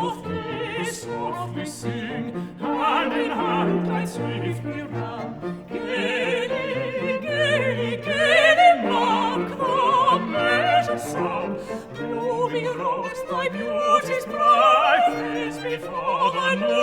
Softly, softly sing, hand in hand glide swiftly round. Gaily, gaily, gaily mark the measured sound. Blooming rose, thy beauty's bright face before the noon.